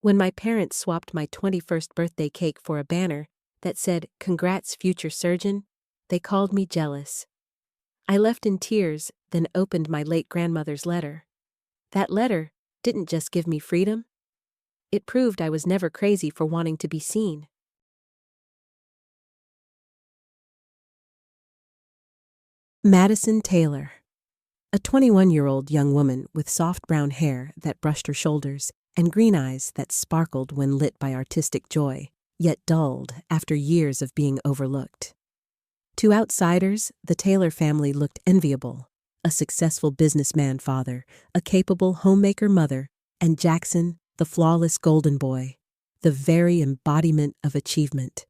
When my parents swapped my 21st birthday cake for a banner that said, "Congrats, future surgeon," they called me jealous. I left in tears, then opened my late grandmother's letter. That letter didn't just give me freedom. It proved I was never crazy for wanting to be seen. Madison Taylor. A 21-year-old young woman with soft brown hair that brushed her shoulders and green eyes that sparkled when lit by artistic joy, yet dulled after years of being overlooked. To outsiders, the Taylor family looked enviable: a successful businessman father, a capable homemaker mother, and Jackson, the flawless golden boy, the very embodiment of achievement.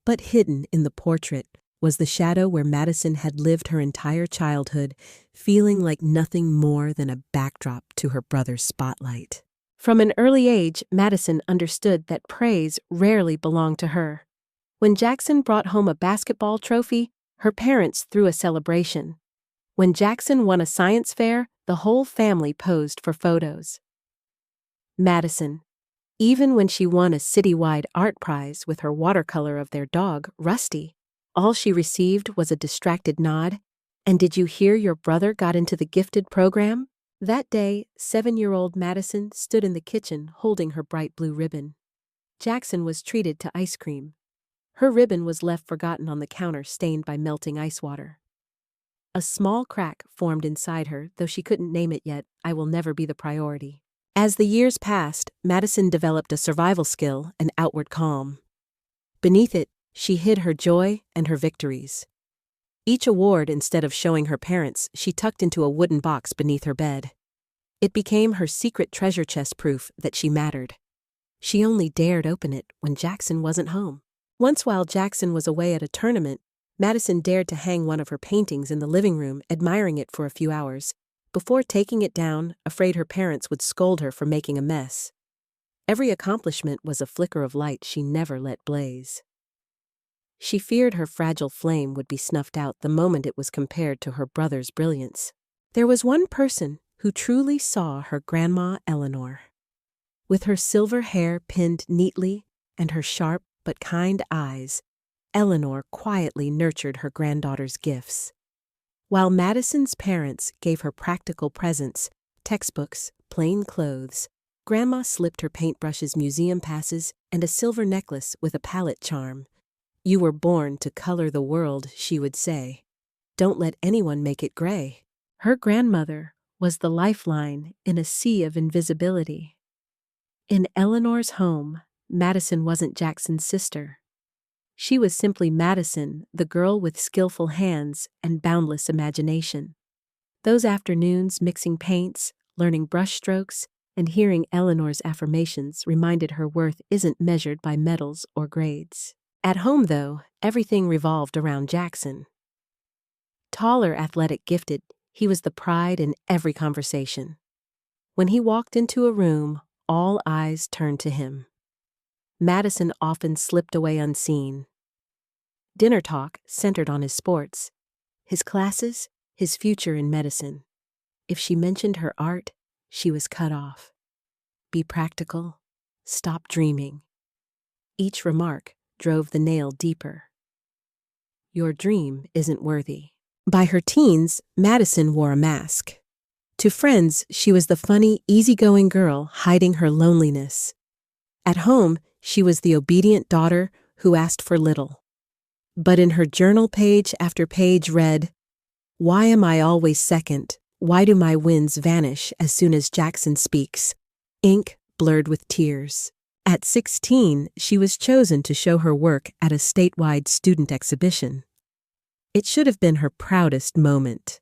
But hidden in the portrait was the shadow where Madison had lived her entire childhood, feeling like nothing more than a backdrop to her brother's spotlight. From an early age, Madison understood that praise rarely belonged to her. When Jackson brought home a basketball trophy, her parents threw a celebration. When Jackson won a science fair, the whole family posed for photos. Madison, even when she won a citywide art prize with her watercolor of their dog, Rusty, all she received was a distracted nod. "And did you hear your brother got into the gifted program?" That day, 7-year-old Madison stood in the kitchen holding her bright blue ribbon. Jackson was treated to ice cream. Her ribbon was left forgotten on the counter, stained by melting ice water. A small crack formed inside her, though she couldn't name it yet. "I will never be the priority." As the years passed, Madison developed a survival skill and outward calm. Beneath it, she hid her joy and her victories. Each award, instead of showing her parents, she tucked into a wooden box beneath her bed. It became her secret treasure chest, proof that she mattered. She only dared open it when Jackson wasn't home. Once, while Jackson was away at a tournament, Madison dared to hang one of her paintings in the living room, admiring it for a few hours, before taking it down, afraid her parents would scold her for making a mess. Every accomplishment was a flicker of light she never let blaze. She feared her fragile flame would be snuffed out the moment it was compared to her brother's brilliance. There was one person who truly saw her: Grandma Eleanor. With her silver hair pinned neatly and her sharp but kind eyes, Eleanor quietly nurtured her granddaughter's gifts. While Madison's parents gave her practical presents, textbooks, plain clothes, Grandma slipped her paintbrushes, museum passes, and a silver necklace with a palette charm. "You were born to color the world," she would say. "Don't let anyone make it gray." Her grandmother was the lifeline in a sea of invisibility. In Eleanor's home, Madison wasn't Jackson's sister. She was simply Madison, the girl with skillful hands and boundless imagination. Those afternoons mixing paints, learning brushstrokes, and hearing Eleanor's affirmations reminded her worth isn't measured by medals or grades. At home, though, everything revolved around Jackson. Taller, athletic, gifted, he was the pride in every conversation. When he walked into a room, all eyes turned to him. Madison often slipped away unseen. Dinner talk centered on his sports, his classes, his future in medicine. If she mentioned her art, she was cut off. Be practical. Stop dreaming. Each remark drove the nail deeper. Your dream isn't worthy. By her teens, Madison wore a mask. To friends, she was the funny, easygoing girl hiding her loneliness. At home, she was the obedient daughter who asked for little. But in her journal, page after page read, "Why am I always second? Why do my wins vanish as soon as Jackson speaks?" Ink blurred with tears. At 16, she was chosen to show her work at a statewide student exhibition. It should have been her proudest moment.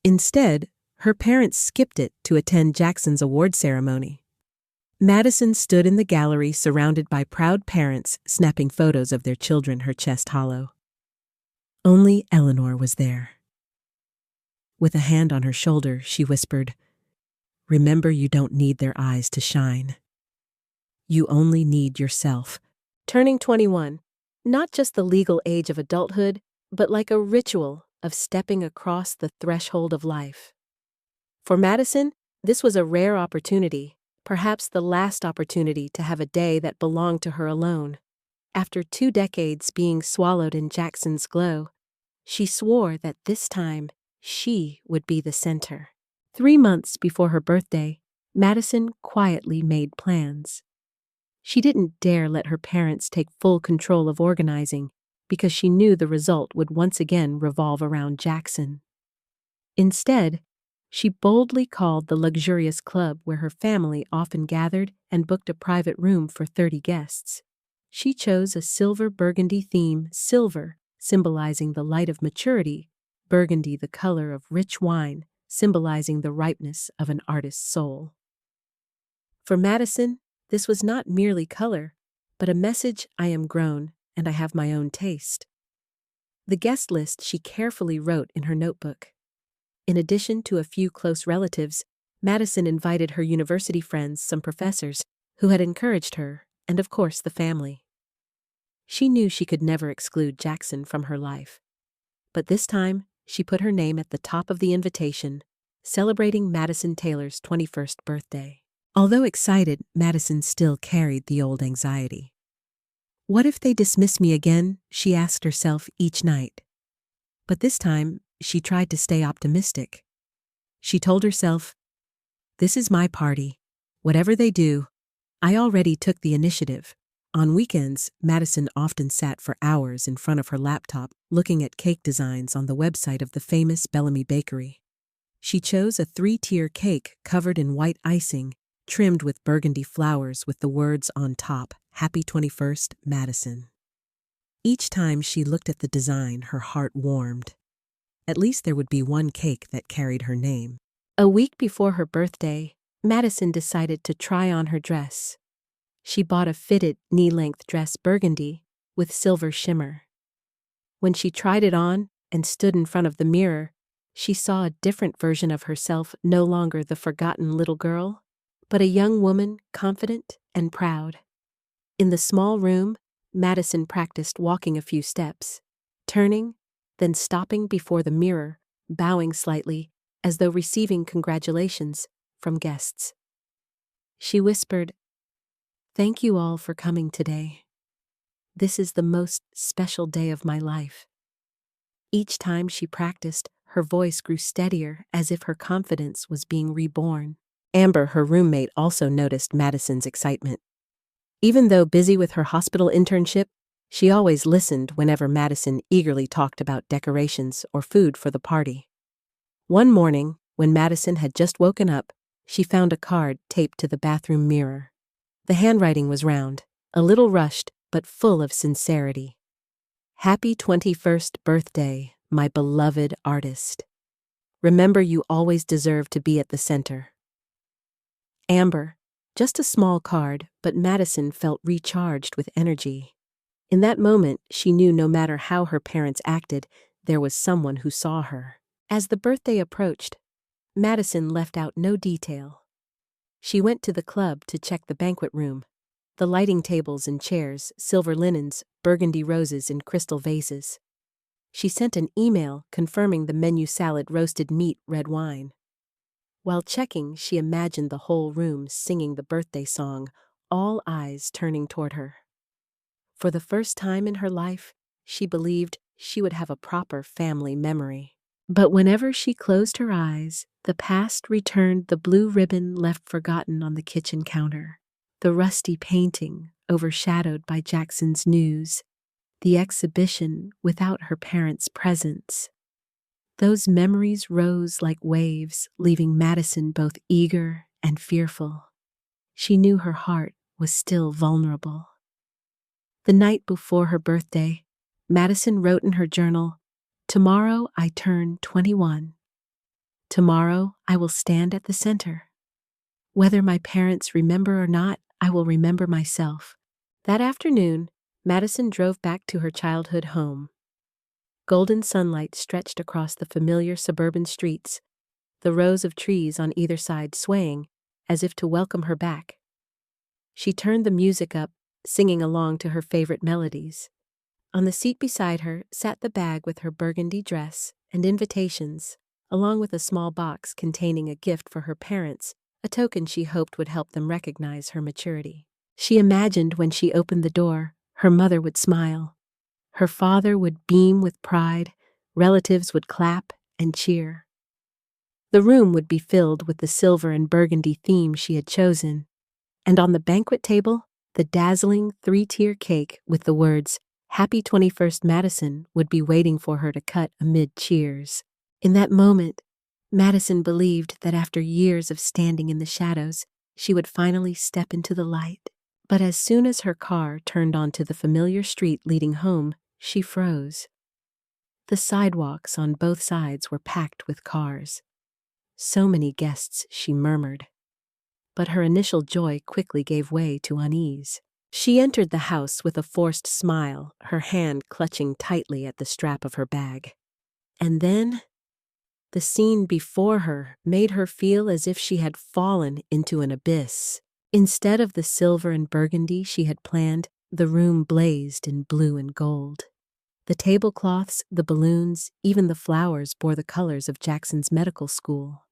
Instead, her parents skipped it to attend Jackson's award ceremony. Madison stood in the gallery surrounded by proud parents snapping photos of their children, her chest hollow. Only Eleanor was there. With a hand on her shoulder, she whispered, "Remember, you don't need their eyes to shine. You only need yourself." Turning 21, not just the legal age of adulthood, but like a ritual of stepping across the threshold of life. For Madison, this was a rare opportunity, perhaps the last opportunity to have a day that belonged to her alone. After 2 decades being swallowed in Jackson's glow, she swore that this time she would be the center. 3 months before her birthday, Madison quietly made plans. She didn't dare let her parents take full control of organizing because she knew the result would once again revolve around Jackson. Instead, she boldly called the luxurious club where her family often gathered and booked a private room for 30 guests. She chose a silver burgundy theme, silver symbolizing the light of maturity, burgundy the color of rich wine, symbolizing the ripeness of an artist's soul. For Madison, this was not merely color, but a message: I am grown and I have my own taste. The guest list she carefully wrote in her notebook. In addition to a few close relatives, Madison invited her university friends, some professors who had encouraged her, and of course the family. She knew she could never exclude Jackson from her life. But this time, she put her name at the top of the invitation, celebrating Madison Taylor's 21st birthday. Although excited, Madison still carried the old anxiety. What if they dismiss me again? She asked herself each night. But this time, she tried to stay optimistic. She told herself, "This is my party. Whatever they do, I already took the initiative." On weekends, Madison often sat for hours in front of her laptop looking at cake designs on the website of the famous Bellamy Bakery. She chose a 3-tier cake covered in white icing, trimmed with burgundy flowers with the words on top, "Happy 21st, Madison." Each time she looked at the design, her heart warmed. At least there would be one cake that carried her name. A week before her birthday, Madison decided to try on her dress. She bought a fitted, knee-length dress, burgundy, with silver shimmer. When she tried it on and stood in front of the mirror, she saw a different version of herself, no longer the forgotten little girl, but a young woman, confident and proud. In the small room, Madison practiced walking a few steps, turning, then stopping before the mirror, bowing slightly, as though receiving congratulations from guests. She whispered, "Thank you all for coming today. This is the most special day of my life." Each time she practiced, her voice grew steadier, as if her confidence was being reborn. Amber, her roommate, also noticed Madison's excitement. Even though busy with her hospital internship, she always listened whenever Madison eagerly talked about decorations or food for the party. One morning, when Madison had just woken up, she found a card taped to the bathroom mirror. The handwriting was round, a little rushed, but full of sincerity. "Happy 21st birthday, my beloved artist. Remember, you always deserve to be at the center." Amber, just a small card, but Madison felt recharged with energy. In that moment, she knew no matter how her parents acted, there was someone who saw her. As the birthday approached, Madison left out no detail. She went to the club to check the banquet room, the lighting tables and chairs, silver linens, burgundy roses in crystal vases. She sent an email confirming the menu: salad, roasted meat, red wine. While checking, she imagined the whole room singing the birthday song, all eyes turning toward her. For the first time in her life, she believed she would have a proper family memory. But whenever she closed her eyes, the past returned: the blue ribbon left forgotten on the kitchen counter, the rusty painting overshadowed by Jackson's news, the exhibition without her parents' presence. Those memories rose like waves, leaving Madison both eager and fearful. She knew her heart was still vulnerable. The night before her birthday, Madison wrote in her journal, "Tomorrow I turn 21. Tomorrow I will stand at the center. Whether my parents remember or not, I will remember myself." That afternoon, Madison drove back to her childhood home. Golden sunlight stretched across the familiar suburban streets, the rows of trees on either side swaying as if to welcome her back. She turned the music up, singing along to her favorite melodies. On the seat beside her sat the bag with her burgundy dress and invitations, along with a small box containing a gift for her parents, a token she hoped would help them recognize her maturity. She imagined when she opened the door, her mother would smile, her father would beam with pride, relatives would clap and cheer. The room would be filled with the silver and burgundy theme she had chosen, and on the banquet table, the dazzling 3-tier cake with the words, "Happy 21st Madison," would be waiting for her to cut amid cheers. In that moment, Madison believed that after years of standing in the shadows, she would finally step into the light. But as soon as her car turned onto the familiar street leading home, she froze. The sidewalks on both sides were packed with cars. So many guests, she murmured. But her initial joy quickly gave way to unease. She entered the house with a forced smile, her hand clutching tightly at the strap of her bag. And then, the scene before her made her feel as if she had fallen into an abyss. Instead of the silver and burgundy she had planned, the room blazed in blue and gold. The tablecloths, the balloons, even the flowers bore the colors of Jackson's medical school.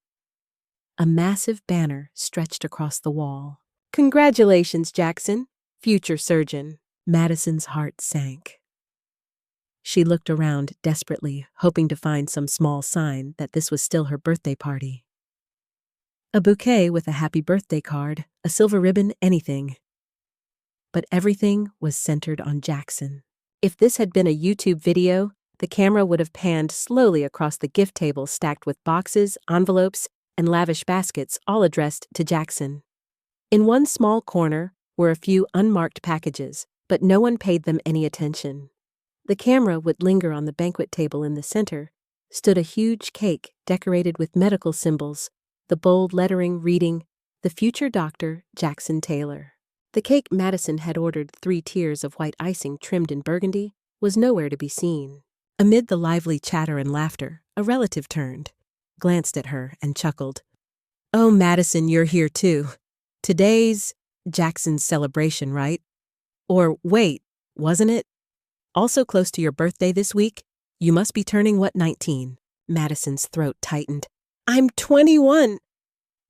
A massive banner stretched across the wall. "Congratulations, Jackson, future surgeon." Madison's heart sank. She looked around desperately, hoping to find some small sign that this was still her birthday party. A bouquet with a happy birthday card, a silver ribbon, anything. But everything was centered on Jackson. If this had been a YouTube video, the camera would have panned slowly across the gift table stacked with boxes, envelopes, and lavish baskets, all addressed to Jackson. In one small corner were a few unmarked packages, but no one paid them any attention. The camera would linger on the banquet table in the center, stood a huge cake decorated with medical symbols, the bold lettering reading, "The future Dr. Jackson Taylor." The cake Madison had ordered 3 tiers of white icing trimmed in burgundy was nowhere to be seen. Amid the lively chatter and laughter, a relative turned, glanced at her, and chuckled. "Oh, Madison, you're here too. Today's Jackson's celebration, right? Or wait, wasn't it? Also close to your birthday this week? You must be turning what, 19? Madison's throat tightened. "I'm 21!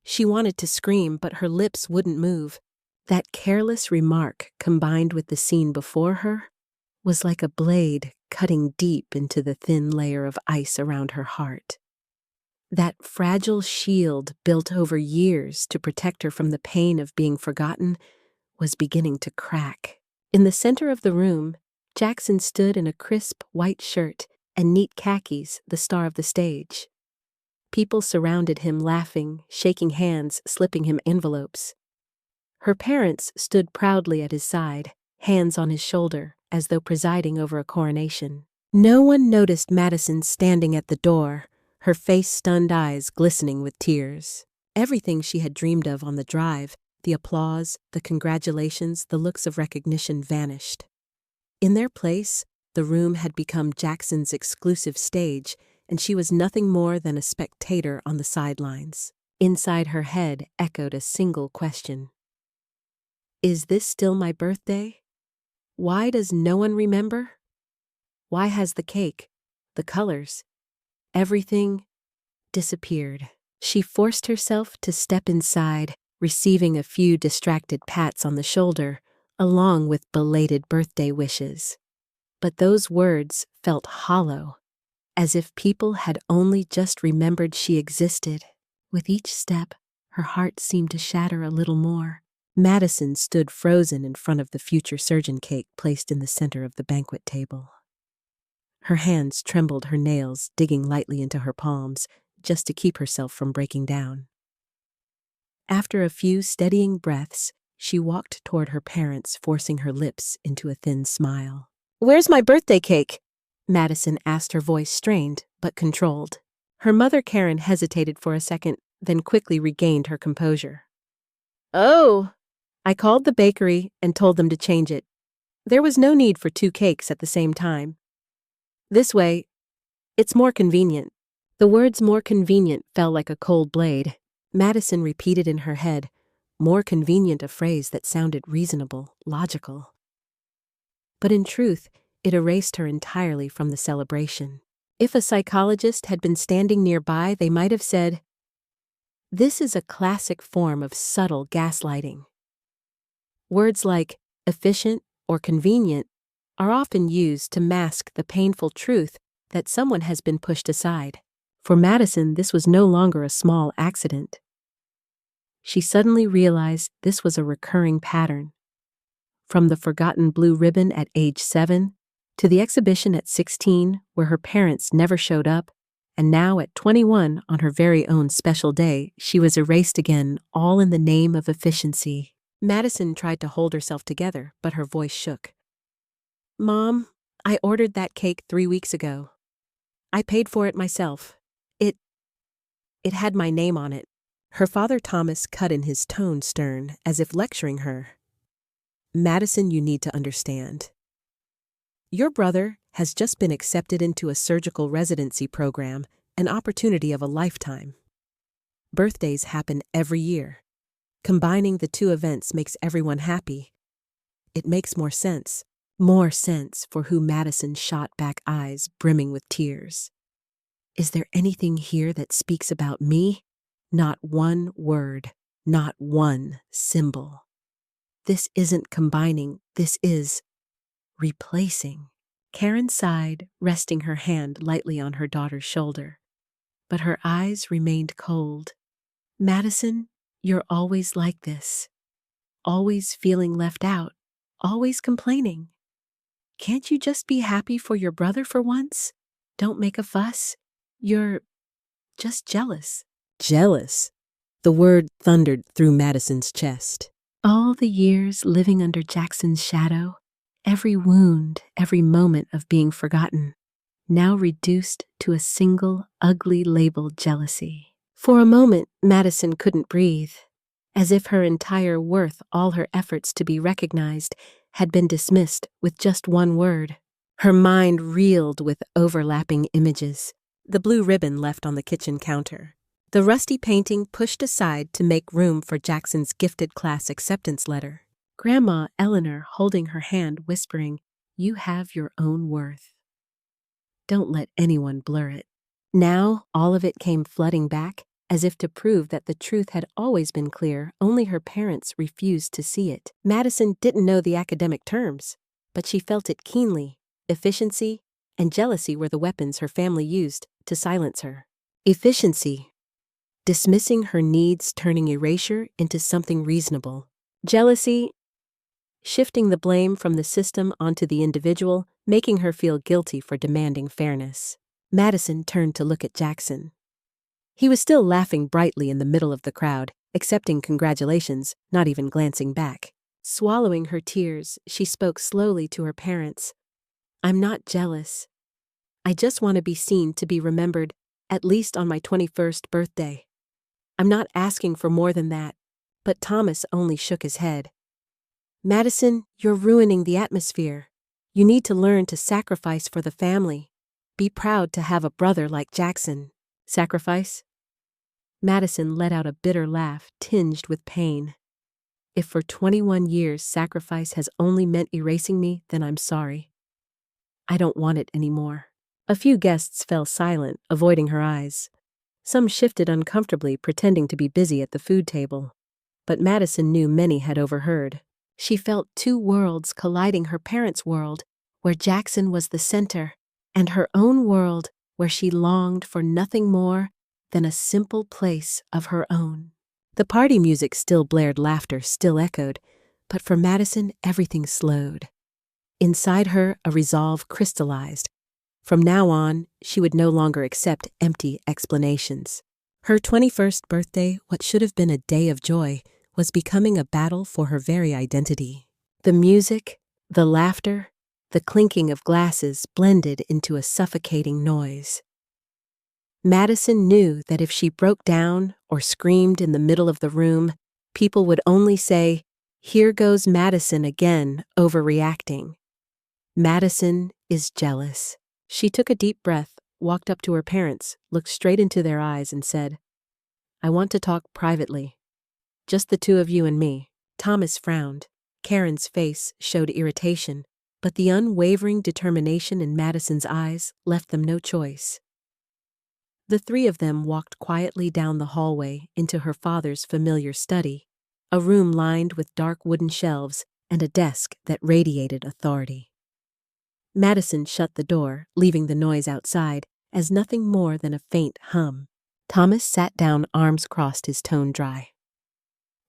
She wanted to scream, but her lips wouldn't move. That careless remark, combined with the scene before her, was like a blade cutting deep into the thin layer of ice around her heart. That fragile shield built over years to protect her from the pain of being forgotten was beginning to crack. In the center of the room, Jackson stood in a crisp white shirt and neat khakis, the star of the stage. People surrounded him laughing, shaking hands, slipping him envelopes. Her parents stood proudly at his side, hands on his shoulder, as though presiding over a coronation. No one noticed Madison standing at the door, her face-stunned eyes glistening with tears. Everything she had dreamed of on the drive, the applause, the congratulations, the looks of recognition vanished. In their place, the room had become Jackson's exclusive stage, and she was nothing more than a spectator on the sidelines. Inside her head echoed a single question. Is this still my birthday? Why does no one remember? Why has the cake, the colors, everything disappeared? She forced herself to step inside, receiving a few distracted pats on the shoulder, along with belated birthday wishes. But those words felt hollow, as if people had only just remembered she existed. With each step, her heart seemed to shatter a little more. Madison stood frozen in front of the future surgeon cake placed in the center of the banquet table. Her hands trembled, her nails digging lightly into her palms, just to keep herself from breaking down. After a few steadying breaths, she walked toward her parents, forcing her lips into a thin smile. "Where's my birthday cake?" Madison asked, her voice strained but controlled. Her mother Karen hesitated for a second, then quickly regained her composure. "Oh, I called the bakery and told them to change it. There was no need for 2 cakes at the same time. This way, it's more convenient." The words "more convenient" fell like a cold blade. Madison repeated in her head, "More convenient," a phrase that sounded reasonable, logical. But in truth, it erased her entirely from the celebration. If a psychologist had been standing nearby, they might have said, This is a classic form of subtle gaslighting. Words like efficient or convenient are often used to mask the painful truth that someone has been pushed aside. For Madison, this was no longer a small accident. She suddenly realized this was a recurring pattern. From the forgotten blue ribbon at age 7, to the exhibition at 16 where her parents never showed up, and now at 21 on her very own special day, she was erased again, all in the name of efficiency. Madison tried to hold herself together, but her voice shook. "Mom, I ordered that cake 3 weeks ago. I paid for it myself. It had my name on it." Her father Thomas cut in, his tone stern, as if lecturing her. "Madison, you need to understand. Your brother has just been accepted into a surgical residency program, an opportunity of a lifetime. Birthdays happen every year. Combining the two events makes everyone happy. It makes more sense for who Madison shot back, eyes brimming with tears. Is there anything here that speaks about me? Not one word, not one symbol. This isn't combining, this is replacing." Karen sighed, resting her hand lightly on her daughter's shoulder. But her eyes remained cold. "Madison, you're always like this. Always feeling left out, always complaining. Can't you just be happy for your brother for once? Don't make a fuss. You're just jealous." Jealous? The word thundered through Madison's chest. All the years living under Jackson's shadow, every wound, every moment of being forgotten, now reduced to a single ugly label: jealousy. For a moment, Madison couldn't breathe, as if her entire worth, all her efforts to be recognized, had been dismissed with just one word. Her mind reeled with overlapping images. The blue ribbon left on the kitchen counter. The rusty painting pushed aside to make room for Jackson's gifted class acceptance letter. Grandma Eleanor holding her hand, whispering, "You have your own worth. Don't let anyone blur it." Now, all of it came flooding back, as if to prove that the truth had always been clear, only her parents refused to see it. Madison didn't know the academic terms, but she felt it keenly. Efficiency and jealousy were the weapons her family used to silence her. Efficiency, dismissing her needs, turning erasure into something reasonable. Jealousy, shifting the blame from the system onto the individual, making her feel guilty for demanding fairness. Madison turned to look at Jackson. He was still laughing brightly in the middle of the crowd, accepting congratulations, not even glancing back. Swallowing her tears, she spoke slowly to her parents. "I'm not jealous. I just want to be seen, to be remembered, at least on my 21st birthday. I'm not asking for more than that." But Thomas only shook his head. "Madison, you're ruining the atmosphere. You need to learn to sacrifice for the family. Be proud to have a brother like Jackson." "Sacrifice?" Madison let out a bitter laugh, tinged with pain. "If for 21 years sacrifice has only meant erasing me, then I'm sorry. I don't want it anymore." A few guests fell silent, avoiding her eyes. Some shifted uncomfortably, pretending to be busy at the food table. But Madison knew many had overheard. She felt two worlds colliding: her parents' world, where Jackson was the center, and her own world, where she longed for nothing more than a simple place of her own. The party music still blared, laughter still echoed, but for Madison, everything slowed. Inside her, a resolve crystallized. From now on, she would no longer accept empty explanations. Her 21st birthday, what should have been a day of joy, was becoming a battle for her very identity. The music, the laughter, the clinking of glasses blended into a suffocating noise. Madison knew that if she broke down or screamed in the middle of the room, people would only say, "Here goes Madison again, overreacting. Madison is jealous." She took a deep breath, walked up to her parents, looked straight into their eyes, and said, "I want to talk privately. Just the two of you and me." Thomas frowned. Karen's face showed irritation, but the unwavering determination in Madison's eyes left them no choice. The three of them walked quietly down the hallway into her father's familiar study, a room lined with dark wooden shelves and a desk that radiated authority. Madison shut the door, leaving the noise outside as nothing more than a faint hum. Thomas sat down, arms crossed, his tone dry.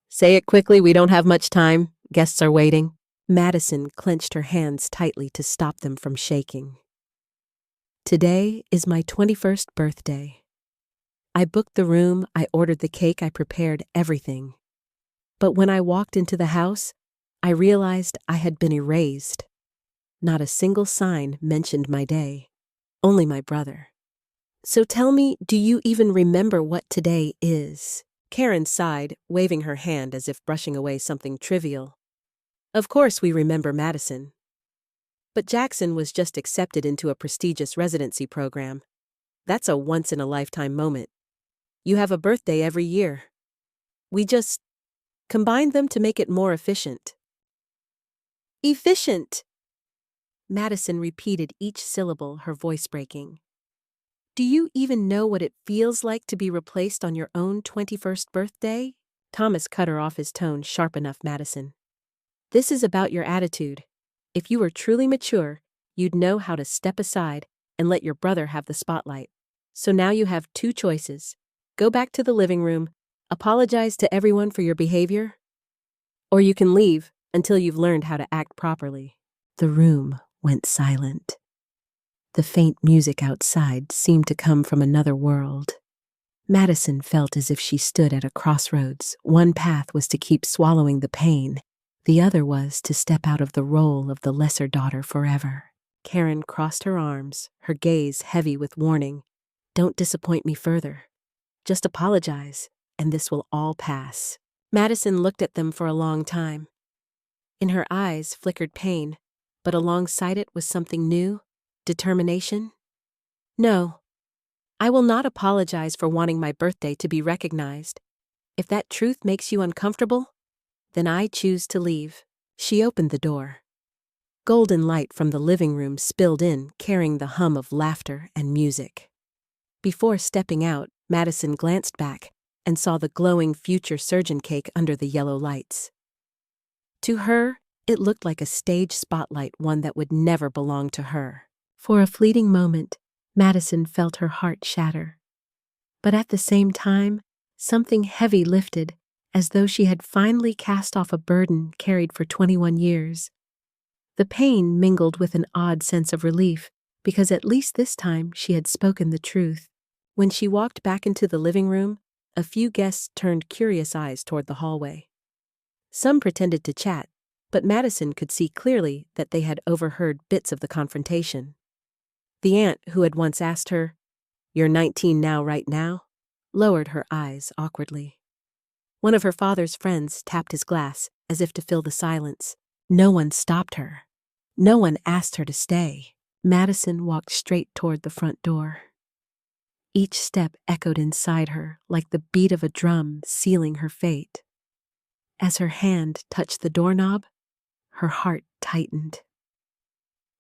"Say it quickly, we don't have much time. Guests are waiting." Madison clenched her hands tightly to stop them from shaking. "Today is my 21st birthday. I booked the room, I ordered the cake, I prepared everything. But when I walked into the house, I realized I had been erased. Not a single sign mentioned my day, only my brother. So tell me, do you even remember what today is?" Karen sighed, waving her hand as if brushing away something trivial. "Of course we remember, Madison. But Jackson was just accepted into a prestigious residency program. That's a once-in-a-lifetime moment. You have a birthday every year. We just combined them to make it more efficient." "Efficient!" Madison repeated each syllable, her voice breaking. "Do you even know what it feels like to be replaced on your own 21st birthday?" Thomas cut her off, his tone sharp enough. "Madison, this is about your attitude. If you were truly mature, you'd know how to step aside and let your brother have the spotlight. So now you have two choices. Go back to the living room, apologize to everyone for your behavior, or you can leave until you've learned how to act properly." The room went silent. The faint music outside seemed to come from another world. Madison felt as if she stood at a crossroads. One path was to keep swallowing the pain. The other was to step out of the role of the lesser daughter forever. Karen crossed her arms, her gaze heavy with warning. "Don't disappoint me further. Just apologize, and this will all pass." Madison looked at them for a long time. In her eyes flickered pain, but alongside it was something new, determination. "No, I will not apologize for wanting my birthday to be recognized. If that truth makes you uncomfortable, then I choose to leave." She opened the door. Golden light from the living room spilled in, carrying the hum of laughter and music. Before stepping out, Madison glanced back and saw the glowing future surgeon cake under the yellow lights. To her, it looked like a stage spotlight, one that would never belong to her. For a fleeting moment, Madison felt her heart shatter. But at the same time, something heavy lifted, as though she had finally cast off a burden carried for 21 years. The pain mingled with an odd sense of relief, because at least this time she had spoken the truth. When she walked back into the living room, a few guests turned curious eyes toward the hallway. Some pretended to chat, but Madison could see clearly that they had overheard bits of the confrontation. The aunt who had once asked her, "You're 19 now, right now?" lowered her eyes awkwardly. One of her father's friends tapped his glass, as if to fill the silence. No one stopped her. No one asked her to stay. Madison walked straight toward the front door. Each step echoed inside her like the beat of a drum sealing her fate. As her hand touched the doorknob, her heart tightened.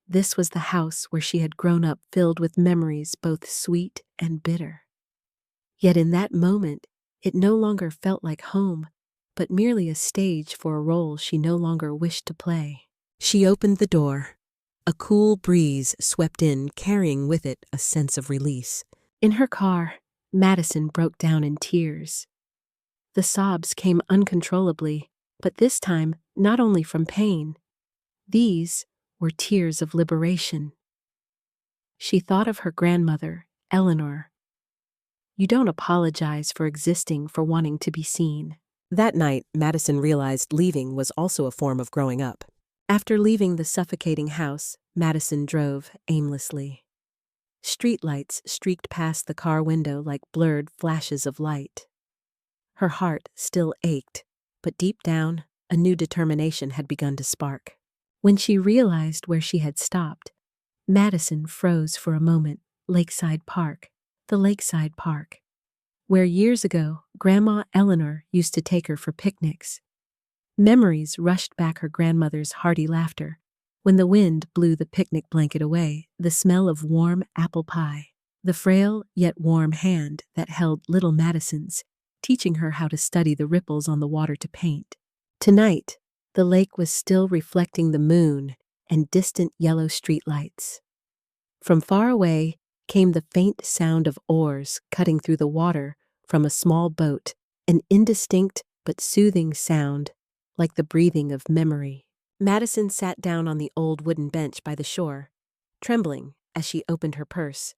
This was the house where she had grown up, filled with memories both sweet and bitter. Yet in that moment, it no longer felt like home, but merely a stage for a role she no longer wished to play. She opened the door. A cool breeze swept in, carrying with it a sense of release. In her car, Madison broke down in tears. The sobs came uncontrollably, but this time not only from pain. These were tears of liberation. She thought of her grandmother, Eleanor. "You don't apologize for existing, for wanting to be seen." That night, Madison realized leaving was also a form of growing up. After leaving the suffocating house, Madison drove aimlessly. Streetlights streaked past the car window like blurred flashes of light. Her heart still ached, but deep down, a new determination had begun to spark. When she realized where she had stopped, Madison froze for a moment. Lakeside Park, the Lakeside Park, where years ago Grandma Eleanor used to take her for picnics. Memories rushed back, her grandmother's hearty laughter when the wind blew the picnic blanket away, the smell of warm apple pie, the frail yet warm hand that held little Madison's, teaching her how to study the ripples on the water to paint. Tonight, the lake was still reflecting the moon and distant yellow streetlights. From far away came the faint sound of oars cutting through the water from a small boat, an indistinct but soothing sound, like the breathing of memory. Madison sat down on the old wooden bench by the shore, trembling as she opened her purse.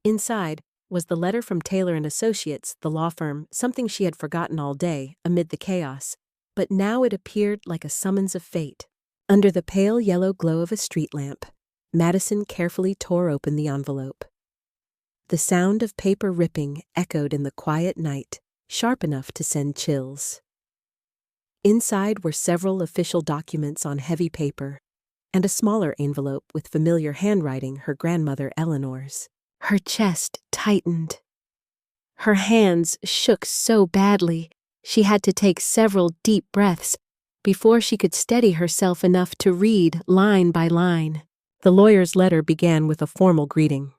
Inside was the letter from Taylor and Associates, the law firm, something she had forgotten all day amid the chaos, but now it appeared like a summons of fate. Under the pale yellow glow of a street lamp, Madison carefully tore open the envelope. The sound of paper ripping echoed in the quiet night, sharp enough to send chills. Inside were several official documents on heavy paper, and a smaller envelope with familiar handwriting, her grandmother Eleanor's. Her chest tightened. Her hands shook so badly she had to take several deep breaths before she could steady herself enough to read line by line. The lawyer's letter began with a formal greeting.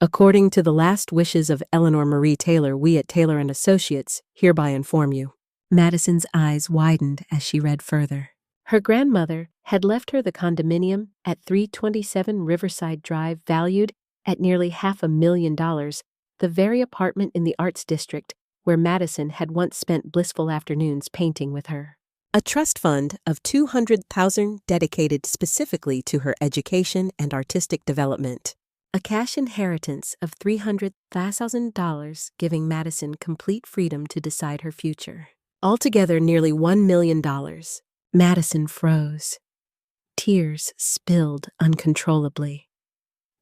According to the last wishes of Eleanor Marie Taylor, we at Taylor and Associates hereby inform you. Madison's eyes widened as she read further. Her grandmother had left her the condominium at 327 Riverside Drive, valued at nearly $500,000, the very apartment in the Arts District where Madison had once spent blissful afternoons painting with her. A trust fund of $200,000 dedicated specifically to her education and artistic development. A cash inheritance of $300,000 giving Madison complete freedom to decide her future. Altogether nearly $1 million. Madison froze. Tears spilled uncontrollably.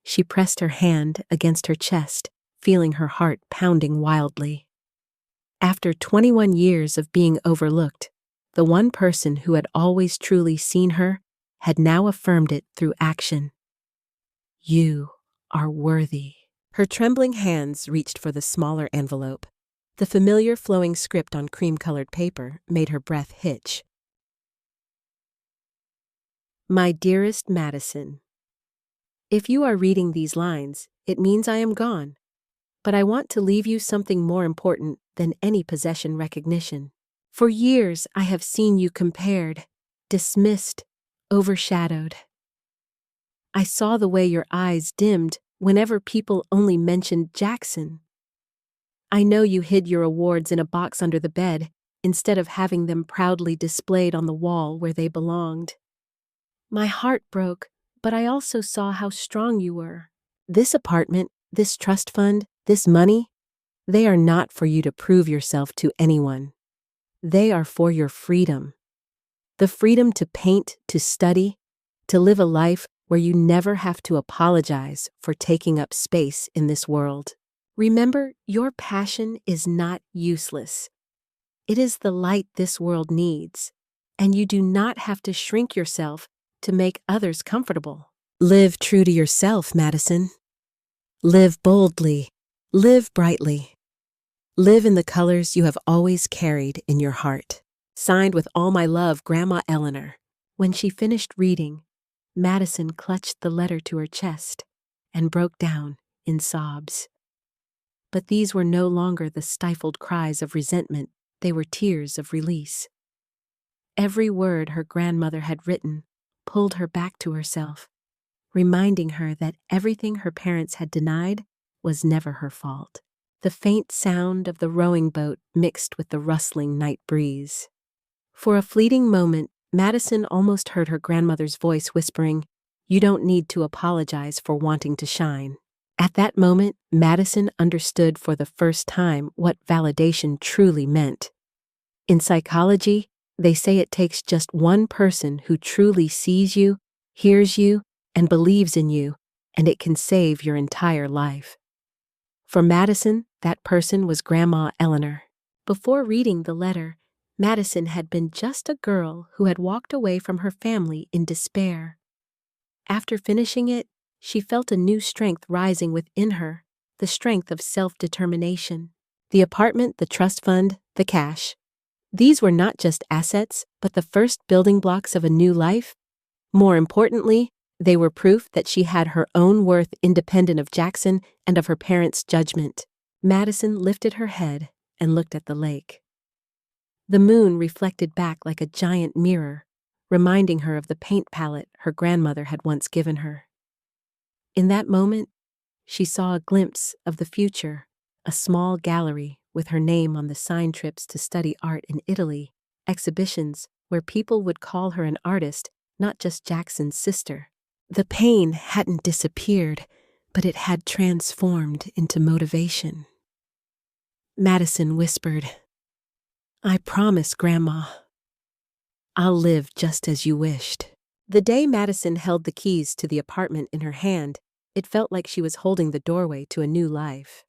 She pressed her hand against her chest, feeling her heart pounding wildly. After 21 years of being overlooked, the one person who had always truly seen her had now affirmed it through action. You are worthy. Her trembling hands reached for the smaller envelope. The familiar flowing script on cream-colored paper made her breath hitch. My dearest Madison, if you are reading these lines, it means I am gone. But I want to leave you something more important than any possession recognition. For years I have seen you compared, dismissed, overshadowed. I saw the way your eyes dimmed whenever people only mentioned Jackson. I know you hid your awards in a box under the bed instead of having them proudly displayed on the wall where they belonged. My heart broke, but I also saw how strong you were. This apartment, this trust fund, this money, they are not for you to prove yourself to anyone. They are for your freedom. The freedom to paint, to study, to live a life where you never have to apologize for taking up space in this world. Remember, your passion is not useless. It is the light this world needs, and you do not have to shrink yourself to make others comfortable. Live true to yourself, Madison. Live boldly. Live brightly. Live in the colors you have always carried in your heart. Signed with all my love, Grandma Eleanor. When she finished reading, Madison clutched the letter to her chest and broke down in sobs. But these were no longer the stifled cries of resentment, they were tears of release. Every word her grandmother had written pulled her back to herself, reminding her that everything her parents had denied was never her fault. The faint sound of the rowing boat mixed with the rustling night breeze. For a fleeting moment, Madison almost heard her grandmother's voice whispering, "You don't need to apologize for wanting to shine." At that moment, Madison understood for the first time what validation truly meant. In psychology, they say it takes just one person who truly sees you, hears you, and believes in you, and it can save your entire life. For Madison, that person was Grandma Eleanor. Before reading the letter, Madison had been just a girl who had walked away from her family in despair. After finishing it, she felt a new strength rising within her, the strength of self-determination. The apartment, the trust fund, the cash. These were not just assets, but the first building blocks of a new life. More importantly, They were proof that she had her own worth independent of Jackson and of her parents' judgment. Madison lifted her head and looked at the lake. The moon reflected back like a giant mirror, reminding her of the paint palette her grandmother had once given her. In that moment, she saw a glimpse of the future, a small gallery with her name on the sign trips to study art in Italy, exhibitions where people would call her an artist, not just Jackson's sister. The pain hadn't disappeared, but it had transformed into motivation. Madison whispered, "I promise, Grandma. I'll live just as you wished." The day Madison held the keys to the apartment in her hand, it felt like she was holding the doorway to a new life.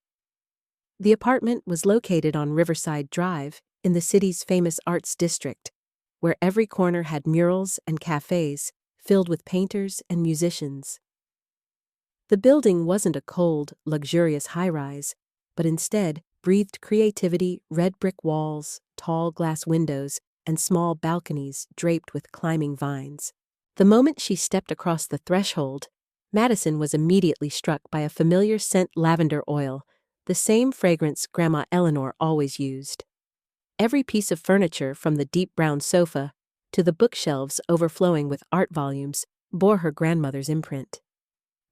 The apartment was located on Riverside Drive in the city's famous arts district, where every corner had murals and cafes filled with painters and musicians. The building wasn't a cold, luxurious high-rise, but instead breathed creativity, red brick walls, tall glass windows, and small balconies draped with climbing vines. The moment she stepped across the threshold, Madison was immediately struck by a familiar scent: lavender oil, the same fragrance Grandma Eleanor always used. Every piece of furniture, from the deep brown sofa to the bookshelves overflowing with art volumes, bore her grandmother's imprint.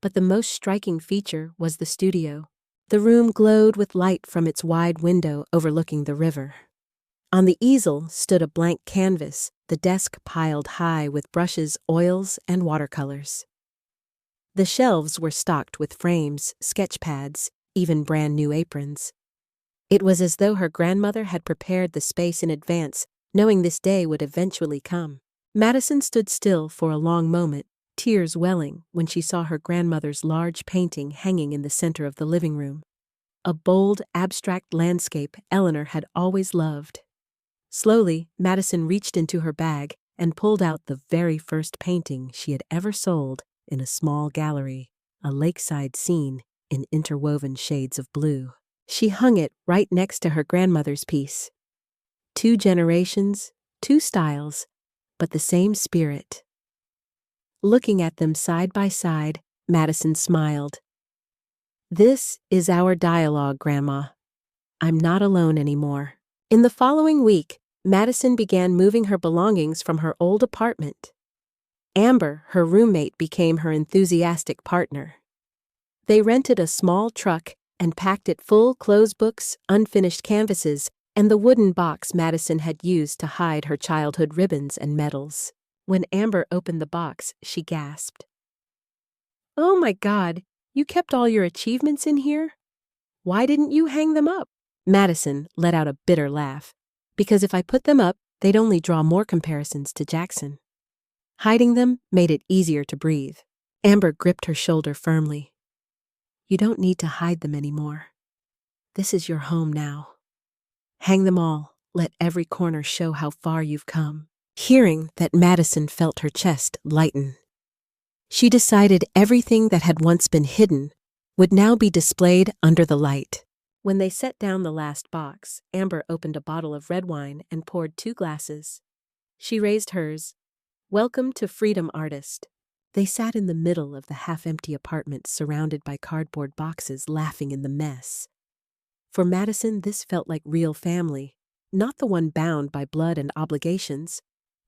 But the most striking feature was the studio. The room glowed with light from its wide window overlooking the river. On the easel stood a blank canvas, the desk piled high with brushes, oils, and watercolors. The shelves were stocked with frames, sketch pads, even brand new aprons. It was as though her grandmother had prepared the space in advance, knowing this day would eventually come. Madison stood still for a long moment, tears welling when she saw her grandmother's large painting hanging in the center of the living room. A bold, abstract landscape Eleanor had always loved. Slowly, Madison reached into her bag and pulled out the very first painting she had ever sold in a small gallery, a lakeside scene in interwoven shades of blue. She hung it right next to her grandmother's piece. 2 generations, 2 styles, but the same spirit. Looking at them side by side, Madison smiled. "This is our dialogue, Grandma. I'm not alone anymore." In the following week, Madison began moving her belongings from her old apartment. Amber, her roommate, became her enthusiastic partner. They rented a small truck and packed it full: clothes, books, unfinished canvases, and the wooden box Madison had used to hide her childhood ribbons and medals. When Amber opened the box, she gasped. "Oh my God, you kept all your achievements in here? Why didn't you hang them up?" Madison let out a bitter laugh. "Because if I put them up, they'd only draw more comparisons to Jackson. Hiding them made it easier to breathe." Amber gripped her shoulder firmly. "You don't need to hide them anymore. This is your home now. Hang them all. Let every corner show how far you've come." Hearing that, Madison felt her chest lighten. She decided everything that had once been hidden would now be displayed under the light. When they set down the last box, Amber opened a bottle of red wine and poured 2 glasses. She raised hers. "Welcome to freedom, artist." They sat in the middle of the half-empty apartment, surrounded by cardboard boxes, laughing in the mess. For Madison, this felt like real family, not the one bound by blood and obligations,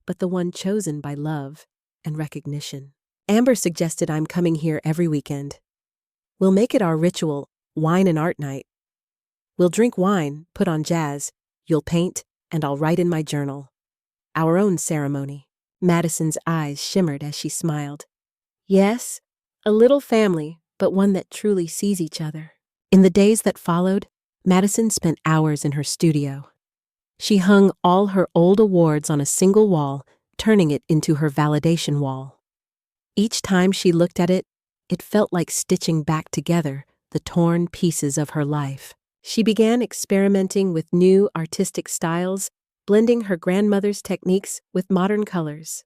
but the one chosen by love and recognition. Amber suggested I'm coming here every weekend. We'll make it our ritual, wine and art night. We'll drink wine, put on jazz, you'll paint, and I'll write in my journal. Our own ceremony. Madison's eyes shimmered as she smiled. Yes, a little family, but one that truly sees each other. In the days that followed, Madison spent hours in her studio. She hung all her old awards on a single wall, turning it into her validation wall. Each time she looked at it, it felt like stitching back together the torn pieces of her life. She began experimenting with new artistic styles, blending her grandmother's techniques with modern colors.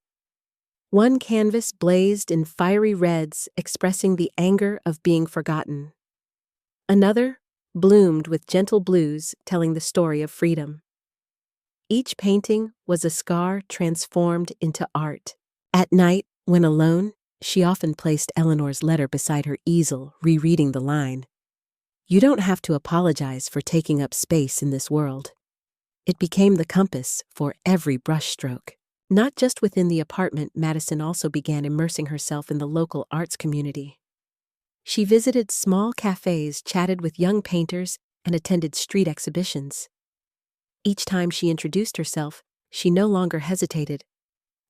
One canvas blazed in fiery reds, expressing the anger of being forgotten. Another bloomed with gentle blues, telling the story of freedom. Each painting was a scar transformed into art. At night, when alone, She often placed Eleanor's letter beside her easel, rereading the line, "You don't have to apologize for taking up space in this world." It became the compass for every brushstroke. Not just within the apartment, Madison also began immersing herself in the local arts community. She visited small cafes, chatted with young painters, and attended street exhibitions. Each time she introduced herself, she no longer hesitated.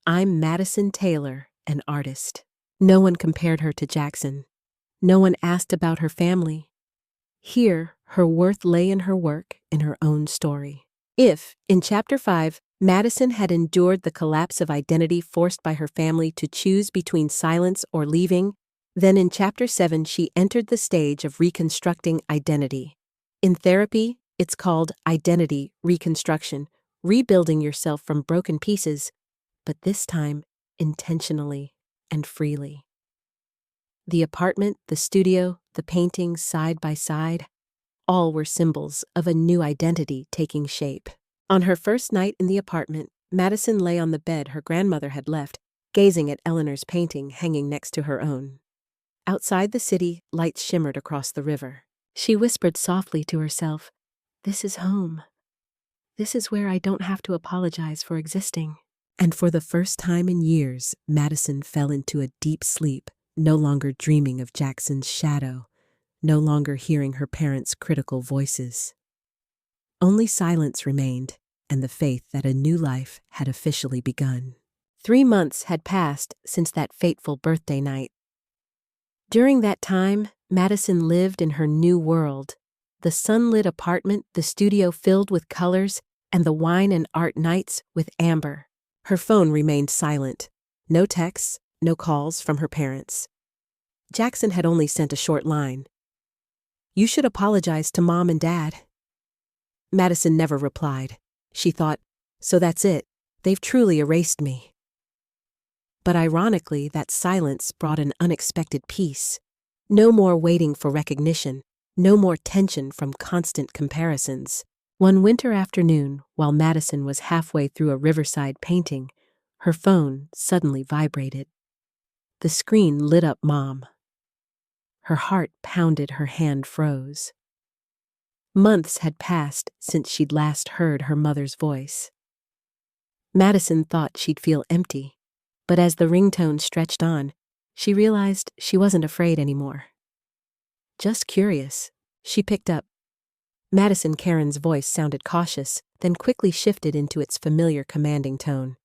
"I'm Madison Taylor, an artist." No one compared her to Jackson. No one asked about her family. Here, her worth lay in her work, in her own story. If, in Chapter 5, Madison had endured the collapse of identity forced by her family to choose between silence or leaving, then in Chapter 7 she entered the stage of reconstructing identity. In therapy, it's called identity reconstruction, rebuilding yourself from broken pieces, but this time intentionally and freely. The apartment, the studio, the paintings side by side, all were symbols of a new identity taking shape. On her first night in the apartment, Madison lay on the bed her grandmother had left, gazing at Eleanor's painting hanging next to her own. Outside the city, lights shimmered across the river. She whispered softly to herself, "This is home. This is where I don't have to apologize for existing." And for the first time in years, Madison fell into a deep sleep, no longer dreaming of Jackson's shadow, no longer hearing her parents' critical voices. Only silence remained, and the faith that a new life had officially begun. 3 months had passed since that fateful birthday night. During that time, Madison lived in her new world. The sunlit apartment, the studio filled with colors, and the wine and art nights with amber. Her phone remained silent. No texts, no calls from her parents. Jackson had only sent a short line. "You should apologize to Mom and Dad." Madison never replied. She thought, "So that's it. They've truly erased me." But ironically, that silence brought an unexpected peace. No more waiting for recognition, no more tension from constant comparisons. One winter afternoon, while Madison was halfway through a riverside painting, her phone suddenly vibrated. The screen lit up Mom. Her heart pounded, her hand froze. Months had passed since she'd last heard her mother's voice. Madison thought she'd feel empty, but as the ringtone stretched on, she realized she wasn't afraid anymore. Just curious, she picked up. Madison Karen's voice sounded cautious, then quickly shifted into its familiar commanding tone.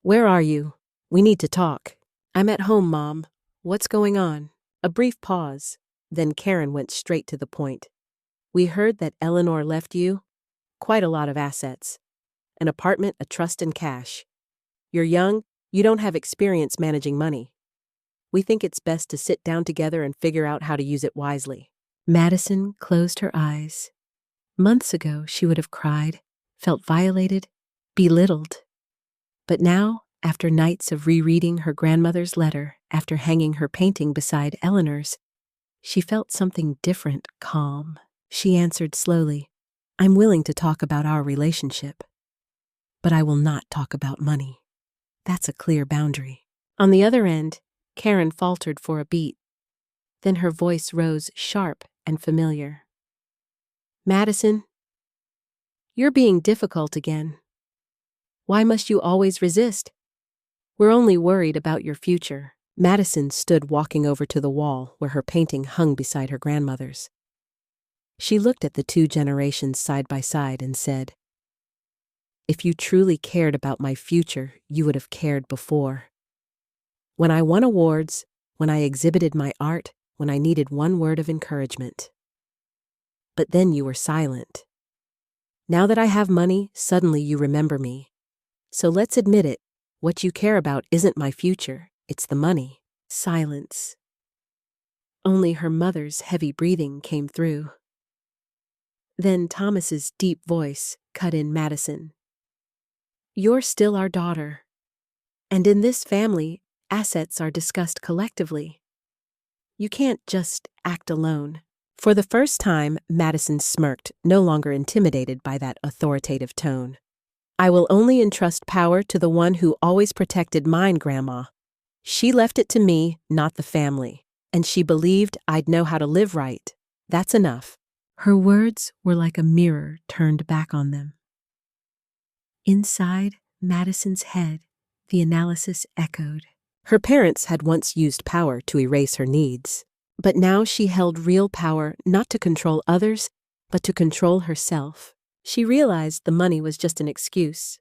"Where are you? We need to talk." "I'm at home, Mom. What's going on?" A brief pause, then Karen went straight to the point. "We heard that Eleanor left you quite a lot of assets. An apartment, a trust, and cash. You're young, you don't have experience managing money. We think it's best to sit down together and figure out how to use it wisely." Madison closed her eyes. Months ago, she would have cried, felt violated, belittled. But now, after nights of rereading her grandmother's letter, after hanging her painting beside Eleanor's, she felt something different, calm. She answered slowly, "I'm willing to talk about our relationship, but I will not talk about money. That's a clear boundary." On the other end, Karen faltered for a beat. Then her voice rose sharp and familiar. "Madison, you're being difficult again. Why must you always resist? We're only worried about your future." Madison stood walking over to the wall where her painting hung beside her grandmother's. She looked at the 2 generations side by side and said, "If you truly cared about my future, you would have cared before. When I won awards, when I exhibited my art, when I needed one word of encouragement. But then you were silent. Now that I have money, suddenly you remember me. So let's admit it, what you care about isn't my future, it's the money." Silence. Only her mother's heavy breathing came through. Then Thomas's deep voice cut in. "Madison, you're still our daughter. And in this family, assets are discussed collectively. You can't just act alone." For the first time, Madison smirked, no longer intimidated by that authoritative tone. "I will only entrust power to the one who always protected mine, Grandma. She left it to me, not the family, and she believed I'd know how to live right. That's enough." Her words were like a mirror turned back on them. Inside Madison's head, the analysis echoed. Her parents had once used power to erase her needs, but now she held real power not to control others, but to control herself. She realized the money was just an excuse.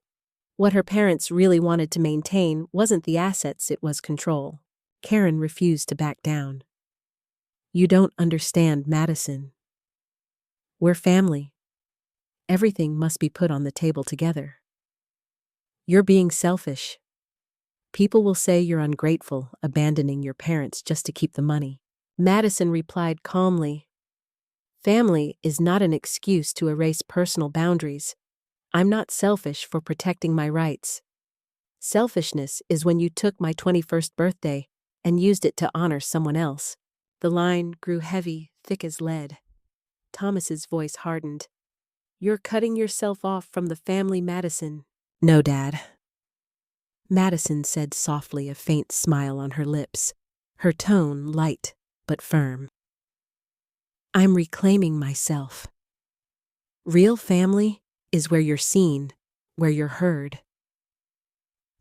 What her parents really wanted to maintain wasn't the assets, it was control. Karen refused to back down. "You don't understand, Madison. We're family. Everything must be put on the table together. You're being selfish. People will say you're ungrateful, abandoning your parents just to keep the money." Madison replied calmly, "Family is not an excuse to erase personal boundaries. I'm not selfish for protecting my rights. Selfishness is when you took my 21st birthday and used it to honor someone else." The line grew heavy, thick as lead. Thomas's voice hardened. "You're cutting yourself off from the family, Madison." "No, Dad." Madison said softly, a faint smile on her lips, her tone light but firm. "I'm reclaiming myself. Real family is where you're seen, where you're heard.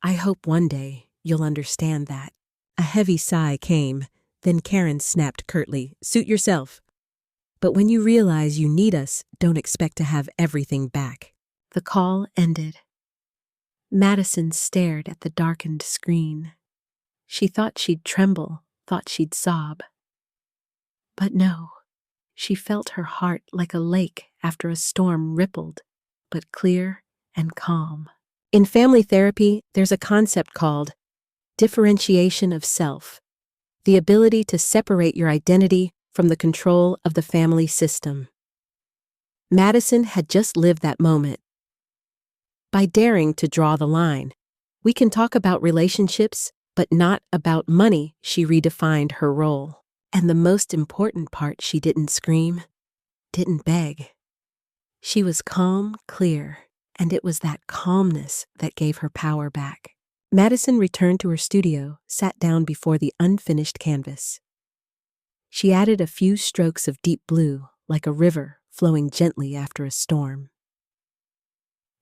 I hope one day you'll understand that." A heavy sigh came, then Karen snapped curtly, "Suit yourself. But when you realize you need us, don't expect to have everything back." The call ended. Madison stared at the darkened screen. She thought she'd tremble, thought she'd sob. But no, she felt her heart like a lake after a storm rippled, but clear and calm. In family therapy, there's a concept called differentiation of self, the ability to separate your identity from the control of the family system. Madison had just lived that moment. By daring to draw the line, we can talk about relationships, but not about money. She redefined her role. And the most important part, she didn't scream, didn't beg. She was calm, clear, and it was that calmness that gave her power back. Madison returned to her studio, sat down before the unfinished canvas. She added a few strokes of deep blue, like a river flowing gently after a storm.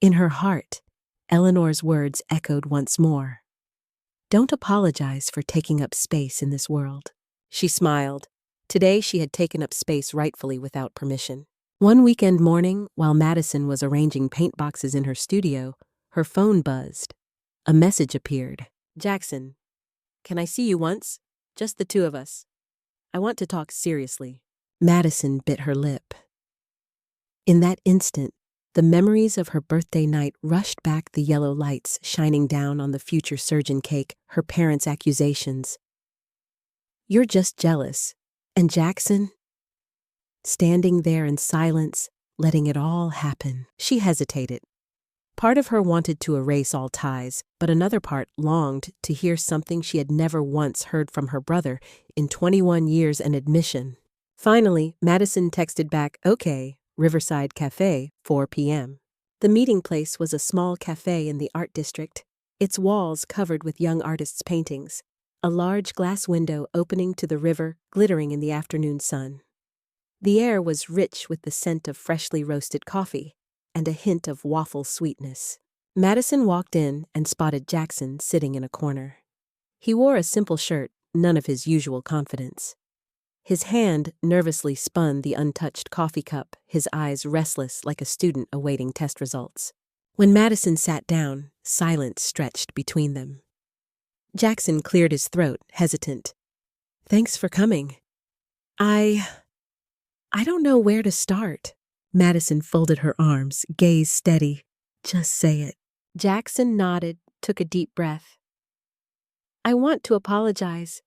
In her heart, Eleanor's words echoed once more. "Don't apologize for taking up space in this world." She smiled. Today she had taken up space rightfully without permission. One weekend morning, while Madison was arranging paint boxes in her studio, her phone buzzed. A message appeared. "Jackson, can I see you once? Just the two of us. I want to talk seriously." Madison bit her lip. In that instant, the memories of her birthday night rushed back, the yellow lights shining down on the future surgeon cake, her parents' accusations. "You're just jealous." And Jackson, standing there in silence, letting it all happen. She hesitated. Part of her wanted to erase all ties, but another part longed to hear something she had never once heard from her brother in 21 years, an admission. Finally, Madison texted back, "Okay, Riverside Cafe, 4 p.m. The meeting place was a small cafe in the art district, its walls covered with young artists' paintings, a large glass window opening to the river glittering in the afternoon sun. The air was rich with the scent of freshly roasted coffee and a hint of waffle sweetness. Madison walked in and spotted Jackson sitting in a corner. He wore a simple shirt, none of his usual confidence. His hand nervously spun the untouched coffee cup, his eyes restless like a student awaiting test results. When Madison sat down, silence stretched between them. Jackson cleared his throat, hesitant. "Thanks for coming. I don't know where to start." Madison folded her arms, gaze steady. "Just say it." Jackson nodded, took a deep breath. "I want to apologize.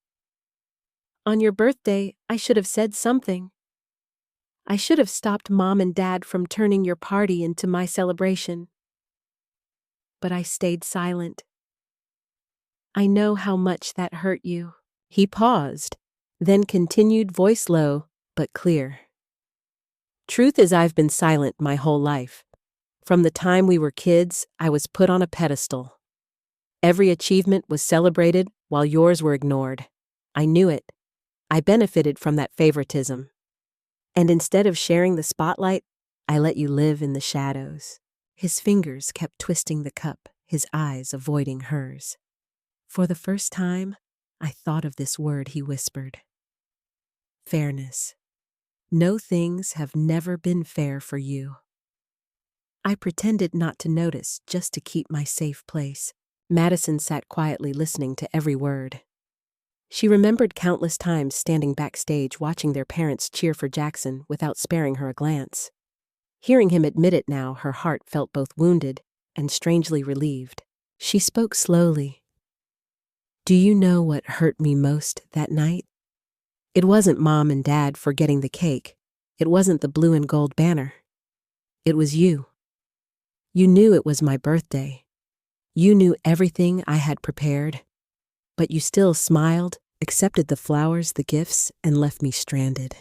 On your birthday, I should have said something. I should have stopped Mom and Dad from turning your party into my celebration. But I stayed silent. I know how much that hurt you." He paused, then continued, voice low but clear. "Truth is, I've been silent my whole life. From the time we were kids, I was put on a pedestal. Every achievement was celebrated while yours were ignored. I knew it. I benefited from that favoritism. And instead of sharing the spotlight, I let you live in the shadows." His fingers kept twisting the cup, his eyes avoiding hers. "For the first time, I thought of this word," he whispered. "Fairness. No things have never been fair for you." I pretended not to notice, just to keep my safe place. Madison sat quietly listening to every word. She remembered countless times standing backstage watching their parents cheer for Jackson without sparing her a glance. Hearing him admit it now, her heart felt both wounded and strangely relieved. She spoke slowly. "Do you know what hurt me most that night? It wasn't Mom and Dad forgetting the cake. It wasn't the blue and gold banner. It was you. You knew it was my birthday. You knew everything I had prepared. But you still smiled, accepted the flowers, the gifts, and left me stranded.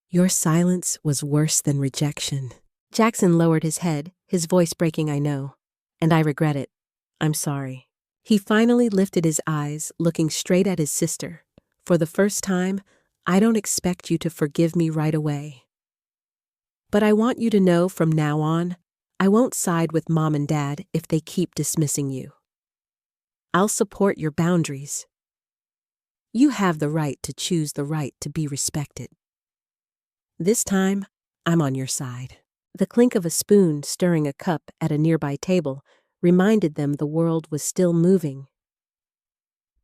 Your silence was worse than rejection." Jackson lowered his head, his voice breaking, "I know. And I regret it. I'm sorry." He finally lifted his eyes, looking straight at his sister. "For the first time, I don't expect you to forgive me right away. But I want you to know from now on, I won't side with Mom and Dad if they keep dismissing you. I'll support your boundaries. You have the right to choose the right to be respected. This time, I'm on your side." The clink of a spoon stirring a cup at a nearby table reminded them the world was still moving.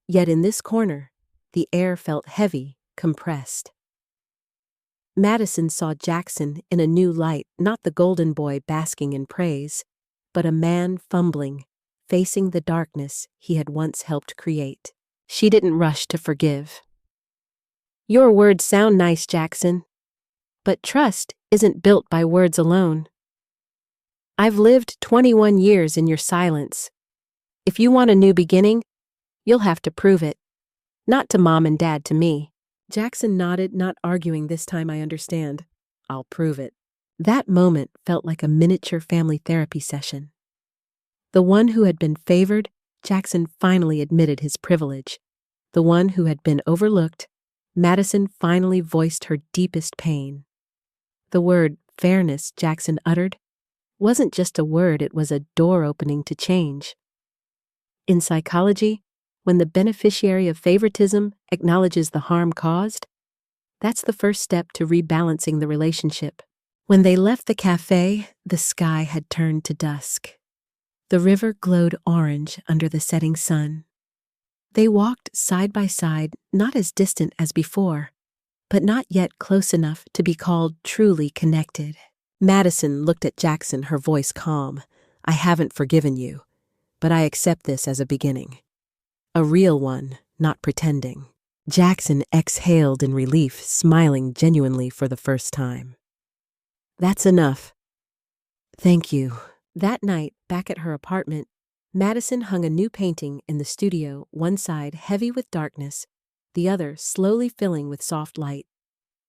Yet in this corner, the air felt heavy, compressed. Madison saw Jackson in a new light, not the golden boy basking in praise, but a man fumbling, facing the darkness he had once helped create. She didn't rush to forgive. "Your words sound nice, Jackson. But trust isn't built by words alone. I've lived 21 years in your silence. If you want a new beginning, you'll have to prove it. Not to Mom and Dad, to me." Jackson nodded, not arguing this time. "I understand. I'll prove it." That moment felt like a miniature family therapy session. The one who had been favored, Jackson finally admitted his privilege. The one who had been overlooked, Madison finally voiced her deepest pain. The word fairness Jackson uttered wasn't just a word, it was a door opening to change. In psychology, when the beneficiary of favoritism acknowledges the harm caused, that's the first step to rebalancing the relationship. When they left the cafe, the sky had turned to dusk. The river glowed orange under the setting sun. They walked side by side, not as distant as before, but not yet close enough to be called truly connected. Madison looked at Jackson, her voice calm. "I haven't forgiven you, but I accept this as a beginning. A real one, not pretending." Jackson exhaled in relief, smiling genuinely for the first time. "That's enough. Thank you." That night, back at her apartment, Madison hung a new painting in the studio, one side heavy with darkness, the other slowly filling with soft light.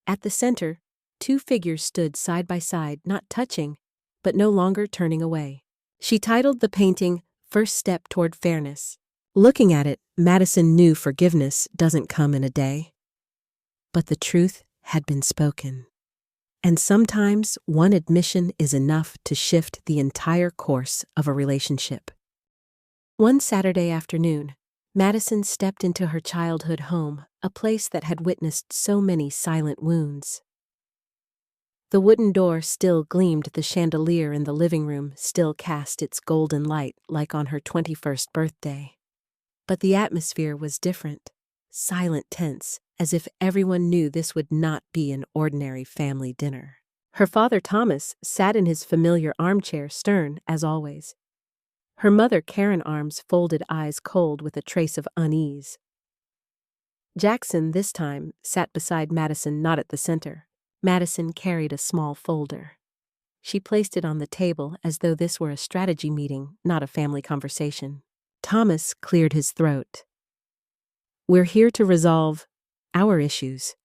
At the center, two figures stood side by side, not touching, but no longer turning away. She titled the painting, "First Step Toward Fairness." Looking at it, Madison knew forgiveness doesn't come in a day. But the truth had been spoken. And sometimes one admission is enough to shift the entire course of a relationship. One Saturday afternoon, Madison stepped into her childhood home, a place that had witnessed so many silent wounds. The wooden door still gleamed, the chandelier in the living room still cast its golden light like on her 21st birthday. But the atmosphere was different, silent, tense, as if everyone knew this would not be an ordinary family dinner. Her father, Thomas, sat in his familiar armchair, stern as always. Her mother, Karen, arms folded, eyes cold with a trace of unease. Jackson, this time, sat beside Madison, not at the center. Madison carried a small folder. She placed it on the table as though this were a strategy meeting, not a family conversation. Thomas cleared his throat. "We're here to resolve our issues.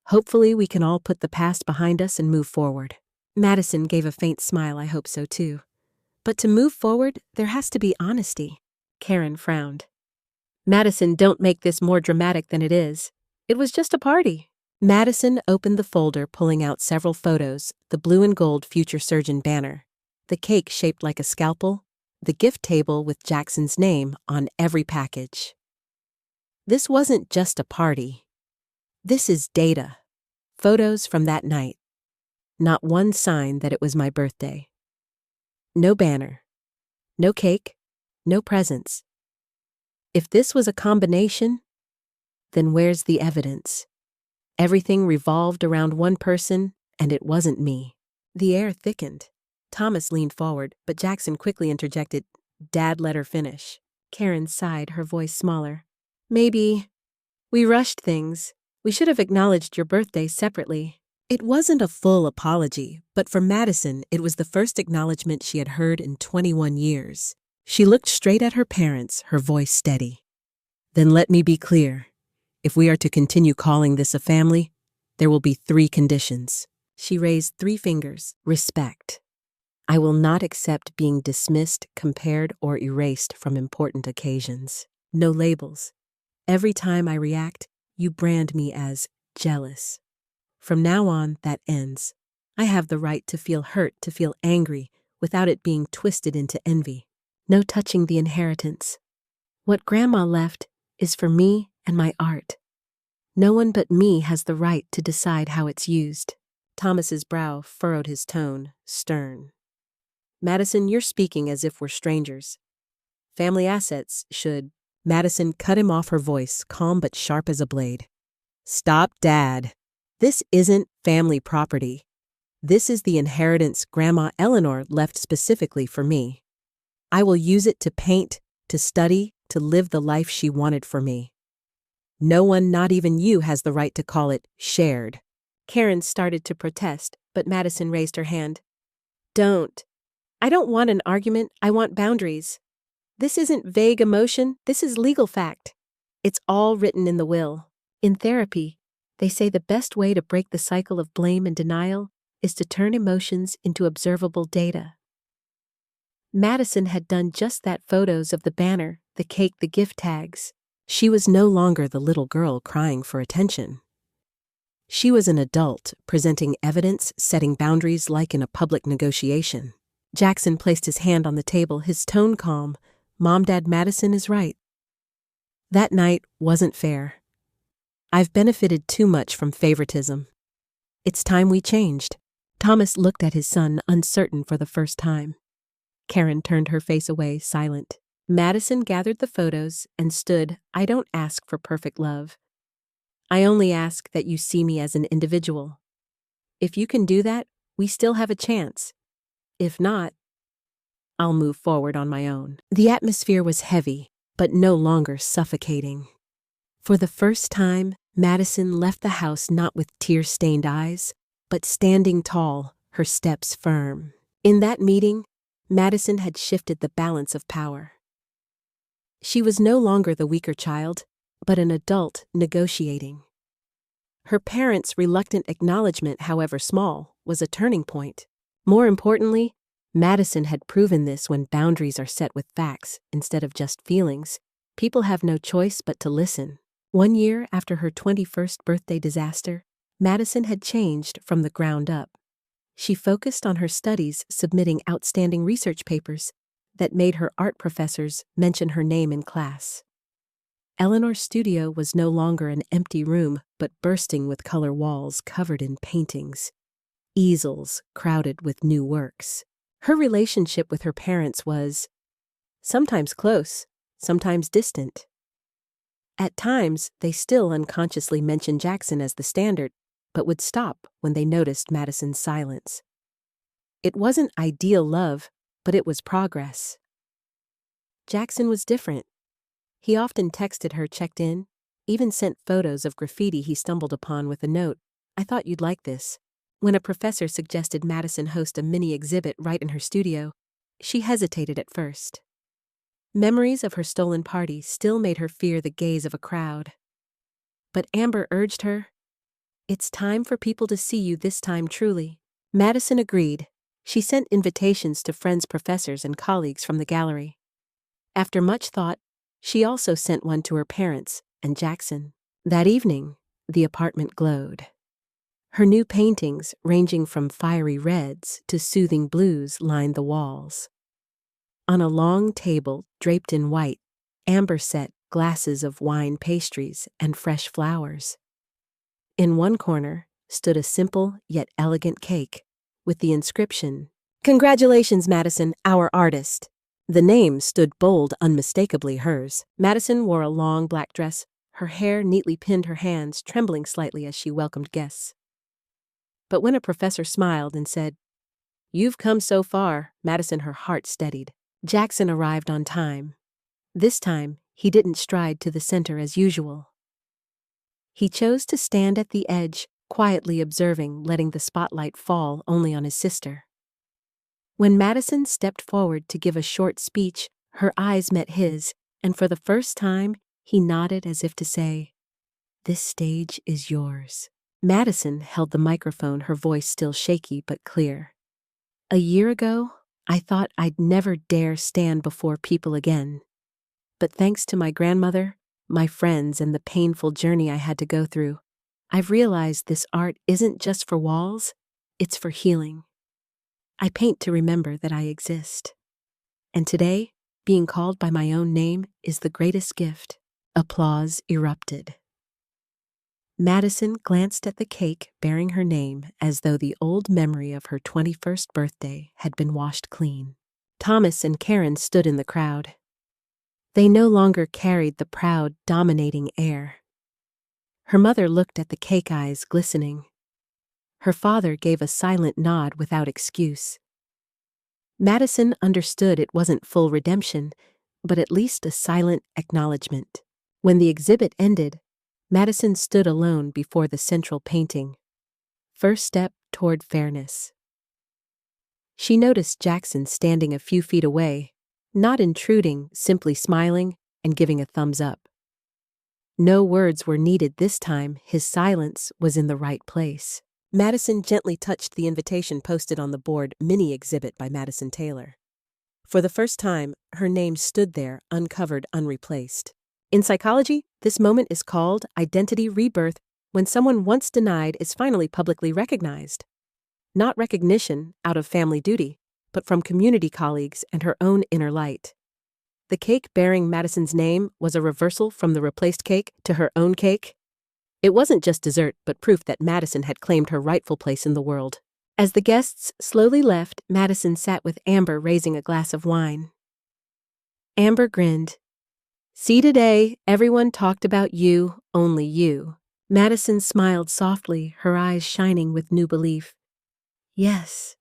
Hopefully we can all put the past behind us and move forward." Madison gave a faint smile. "I hope so too. But to move forward, there has to be honesty. Karen frowned. Madison, don't make this more dramatic than it is. It was just a party. Madison opened the folder, pulling out several photos, the blue and gold future surgeon banner, the cake shaped like a scalpel, the gift table with Jackson's name on every package. This wasn't just a party. This is data. Photos from that night. Not one sign that it was my birthday. No banner. No cake. No presents. If this was a combination, then where's the evidence? Everything revolved around one person, and it wasn't me. The air thickened. Thomas leaned forward, but Jackson quickly interjected, "Dad, let her finish." Karen sighed, her voice smaller. "Maybe we rushed things. We should have acknowledged your birthday separately." It wasn't a full apology, but for Madison, it was the first acknowledgement she had heard in 21 years. She looked straight at her parents, her voice steady. "Then let me be clear. If we are to continue calling this a family, there will be 3 conditions." She raised 3 fingers. Respect. I will not accept being dismissed, compared, or erased from important occasions. No labels. Every time I react, you brand me as jealous. From now on, that ends. I have the right to feel hurt, to feel angry, without it being twisted into envy. No touching the inheritance. What Grandma left is for me and my art. No one but me has the right to decide how it's used. Thomas's brow furrowed, his tone stern. "Madison, you're speaking as if we're strangers. Family assets should—" Madison cut him off, her voice calm but sharp as a blade. "Stop, Dad. This isn't family property. This is the inheritance Grandma Eleanor left specifically for me. I will use it to paint, to study, to live the life she wanted for me. No one, not even you, has the right to call it shared." Karen started to protest, but Madison raised her hand. "Don't. I don't want an argument, I want boundaries. This isn't vague emotion, this is legal fact. It's all written in the will. In therapy, they say the best way to break the cycle of blame and denial is to turn emotions into observable data." Madison had done just that. Photos of the banner, the cake, the gift tags. She was no longer the little girl crying for attention. She was an adult, presenting evidence, setting boundaries like in a public negotiation. Jackson placed his hand on the table, his tone calm. "Mom, Dad, Madison is right. That night wasn't fair. I've benefited too much from favoritism. It's time we changed." Thomas looked at his son, uncertain for the first time. Karen turned her face away, silent. Madison gathered the photos and stood. "I don't ask for perfect love. I only ask that you see me as an individual. If you can do that, we still have a chance. If not, I'll move forward on my own." The atmosphere was heavy, but no longer suffocating. For the first time, Madison left the house not with tear-stained eyes, but standing tall, her steps firm. In that meeting, Madison had shifted the balance of power. She was no longer the weaker child, but an adult negotiating. Her parents' reluctant acknowledgement, however small, was a turning point. More importantly, Madison had proven this: when boundaries are set with facts instead of just feelings, people have no choice but to listen. 1 year after her 21st birthday disaster, Madison had changed from the ground up. She focused on her studies, submitting outstanding research papers that made her art professors mention her name in class. Eleanor's studio was no longer an empty room, but bursting with color walls covered in paintings, easels crowded with new works. Her relationship with her parents was sometimes close, sometimes distant. At times, they still unconsciously mentioned Jackson as the standard, but would stop when they noticed Madison's silence. It wasn't ideal love, but it was progress. Jackson was different. He often texted her, checked in, even sent photos of graffiti he stumbled upon with a note, "I thought you'd like this." When a professor suggested Madison host a mini exhibit right in her studio, she hesitated at first. Memories of her stolen party still made her fear the gaze of a crowd. But Amber urged her, "It's time for people to see you this time truly." Madison agreed. She sent invitations to friends, professors, and colleagues from the gallery. After much thought, she also sent one to her parents and Jackson. That evening, the apartment glowed. Her new paintings, ranging from fiery reds to soothing blues, lined the walls. On a long table draped in white, Amber set glasses of wine pastries and fresh flowers. In one corner stood a simple yet elegant cake with the inscription, "Congratulations, Madison, our artist." The name stood bold, unmistakably hers. Madison wore a long black dress, her hair neatly pinned, her hands trembling slightly as she welcomed guests. But when a professor smiled and said, "You've come so far," Madison, her heart steadied. Jackson arrived on time. This time, he didn't stride to the center as usual. He chose to stand at the edge, quietly observing, letting the spotlight fall only on his sister. When Madison stepped forward to give a short speech, her eyes met his, and for the first time, he nodded as if to say, "This stage is yours." Madison held the microphone, her voice still shaky but clear. "A year ago, I thought I'd never dare stand before people again. But thanks to my grandmother, my friends, and the painful journey I had to go through, I've realized this art isn't just for walls, it's for healing. I paint to remember that I exist. And today, being called by my own name is the greatest gift." Applause erupted. Madison glanced at the cake bearing her name as though the old memory of her 21st birthday had been washed clean. Thomas and Karen stood in the crowd. They no longer carried the proud, dominating air. Her mother looked at the cake, eyes glistening. Her father gave a silent nod without excuse. Madison understood it wasn't full redemption, but at least a silent acknowledgement. When the exhibit ended, Madison stood alone before the central painting. First step toward fairness. She noticed Jackson standing a few feet away, not intruding, simply smiling and giving a thumbs up. No words were needed this time, his silence was in the right place. Madison gently touched the invitation posted on the board, "Mini Exhibit by Madison Taylor." For the first time, her name stood there, uncovered, unreplaced. In psychology, this moment is called identity rebirth, when someone once denied is finally publicly recognized. Not recognition out of family duty, but from community colleagues and her own inner light. The cake bearing Madison's name was a reversal from the replaced cake to her own cake. It wasn't just dessert, but proof that Madison had claimed her rightful place in the world. As the guests slowly left, Madison sat with Amber, raising a glass of wine. Amber grinned. "See, today, everyone talked about you, only you." Madison smiled softly, her eyes shining with new belief. "Yes,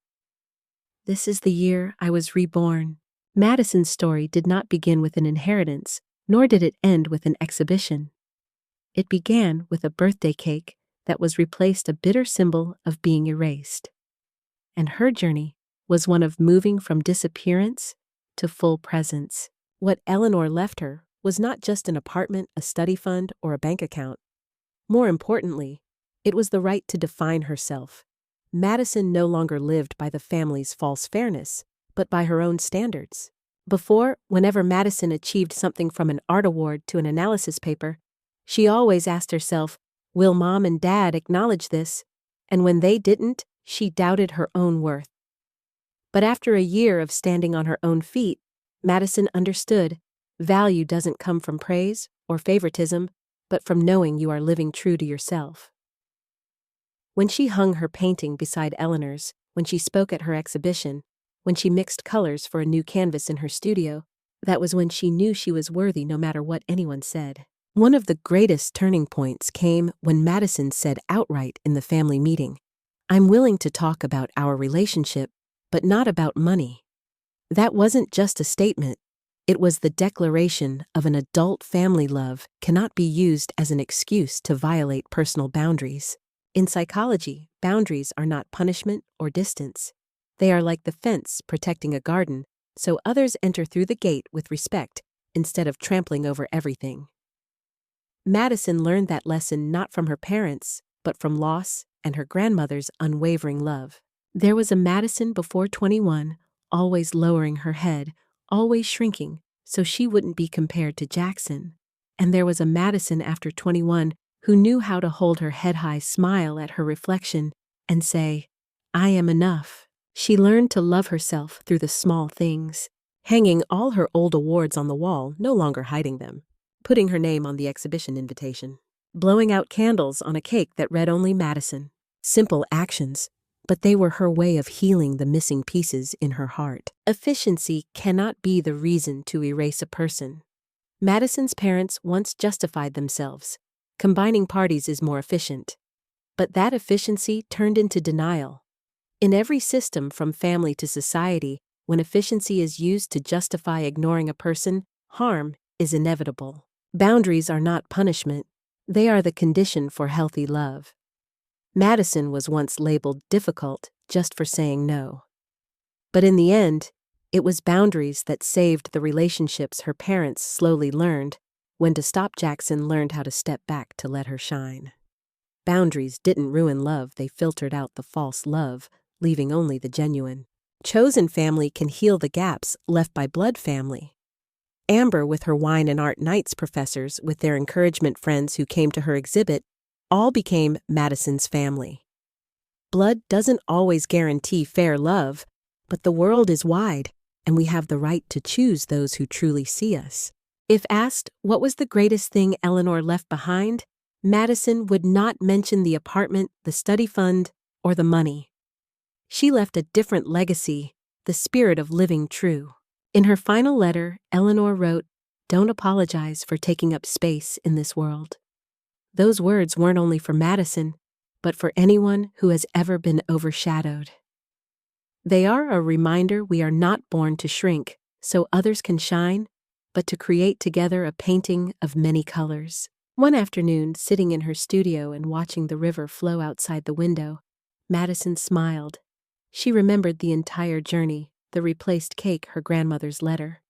this is the year I was reborn." Madison's story did not begin with an inheritance, nor did it end with an exhibition. It began with a birthday cake that was replaced, a bitter symbol of being erased. And her journey was one of moving from disappearance to full presence. What Eleanor left her was not just an apartment, a study fund, or a bank account. More importantly, it was the right to define herself. Madison no longer lived by the family's false fairness, but by her own standards. Before, whenever Madison achieved something from an art award to an analysis paper, she always asked herself, "Will Mom and Dad acknowledge this?" And when they didn't, she doubted her own worth. But after a year of standing on her own feet, Madison understood value doesn't come from praise or favoritism, but from knowing you are living true to yourself. When she hung her painting beside Eleanor's, when she spoke at her exhibition, when she mixed colors for a new canvas in her studio, that was when she knew she was worthy no matter what anyone said. One of the greatest turning points came when Madison said outright in the family meeting, "I'm willing to talk about our relationship, but not about money." That wasn't just a statement. It was the declaration of an adult family. Love cannot be used as an excuse to violate personal boundaries. In psychology, boundaries are not punishment or distance. They are like the fence protecting a garden, so others enter through the gate with respect instead of trampling over everything. Madison learned that lesson not from her parents, but from loss and her grandmother's unwavering love. There was a Madison before 21, always lowering her head, always shrinking, so she wouldn't be compared to Jackson. And there was a Madison after 21 who knew how to hold her head high, smile at her reflection, and say, "I am enough." She learned to love herself through the small things, hanging all her old awards on the wall, no longer hiding them, putting her name on the exhibition invitation, blowing out candles on a cake that read only Madison. Simple actions, but they were her way of healing the missing pieces in her heart. Efficiency cannot be the reason to erase a person. Madison's parents once justified themselves. Combining parties is more efficient. But that efficiency turned into denial. In every system from family to society, when efficiency is used to justify ignoring a person, harm is inevitable. Boundaries are not punishment. They are the condition for healthy love. Madison was once labeled difficult just for saying no. But in the end, it was boundaries that saved the relationships her parents slowly learned. When to stop, Jackson learned how to step back to let her shine. Boundaries didn't ruin love, they filtered out the false love, leaving only the genuine. Chosen family can heal the gaps left by blood family. Amber with her wine and art nights professors, with their encouragement friends who came to her exhibit, all became Madison's family. Blood doesn't always guarantee fair love, but the world is wide, and we have the right to choose those who truly see us. If asked what was the greatest thing Eleanor left behind, Madison would not mention the apartment, the study fund, or the money. She left a different legacy, the spirit of living true. In her final letter, Eleanor wrote, "Don't apologize for taking up space in this world." Those words weren't only for Madison, but for anyone who has ever been overshadowed. They are a reminder we are not born to shrink so others can shine, but to create together a painting of many colors. One afternoon, sitting in her studio and watching the river flow outside the window, Madison smiled. She remembered the entire journey, the replaced cake, her grandmother's letter,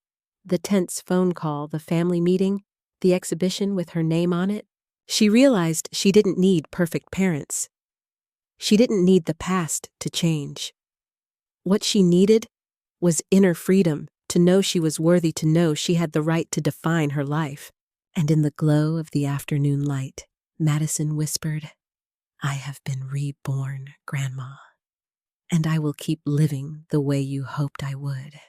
the tense phone call, the family meeting, the exhibition with her name on it. She realized she didn't need perfect parents. She didn't need the past to change. What she needed was inner freedom, to know she was worthy, to know she had the right to define her life. And in the glow of the afternoon light, Madison whispered, "I have been reborn, Grandma, and I will keep living the way you hoped I would."